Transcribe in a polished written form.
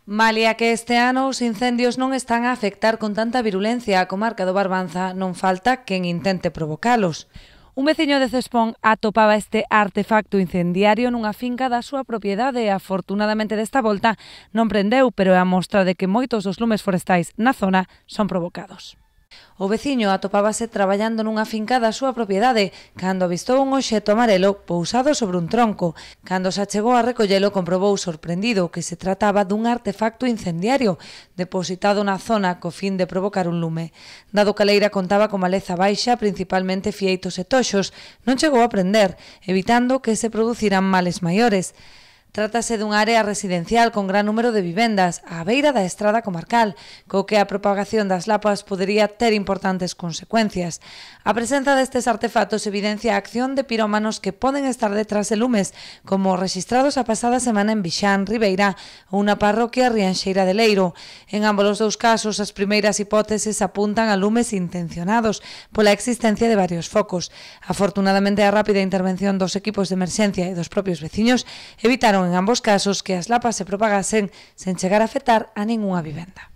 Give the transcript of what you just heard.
Malia que este ano os incendios non están a afectar con tanta virulencia a comarca do Barbanza, non falta quen intente provocalos. Un veciño de Cespón atopaba este artefacto incendiario nunha finca da súa propiedade e afortunadamente desta volta non prendeu, pero é a mostra de que moitos dos lumes forestais na zona son provocados. O veciño atopábase traballando nunha finca da súa propiedade cando avistou un obxecto amarelo pousado sobre un tronco. Cando se achegou a recollelo comprobou sorprendido que se trataba dun artefacto incendiario depositado na zona co fin de provocar un lume. Dado que a leira contaba con maleza baixa, principalmente fieitos e toxos, non chegou a prender, evitando que se produciran males maiores. Trátase dunha área residencial con gran número de vivendas á beira da estrada comarcal, co que a propagación das lapas podería ter importantes consecuencias. A presenza destes artefactos evidencia a acción de pirómanos que poden estar detrás de lumes, como rexistrados a pasada semana en Vixán, Ribeira, ou na parroquia Rianxeira de Leiro. En ambos os dous casos, as primeiras hipóteses apuntan a lumes intencionados pola existencia de varios focos. Afortunadamente, a rápida intervención dos equipos de emerxencia e dos propios veciños evitaron en ambos casos que as lapas se propagasen sen chegar a afectar a ningunha vivenda.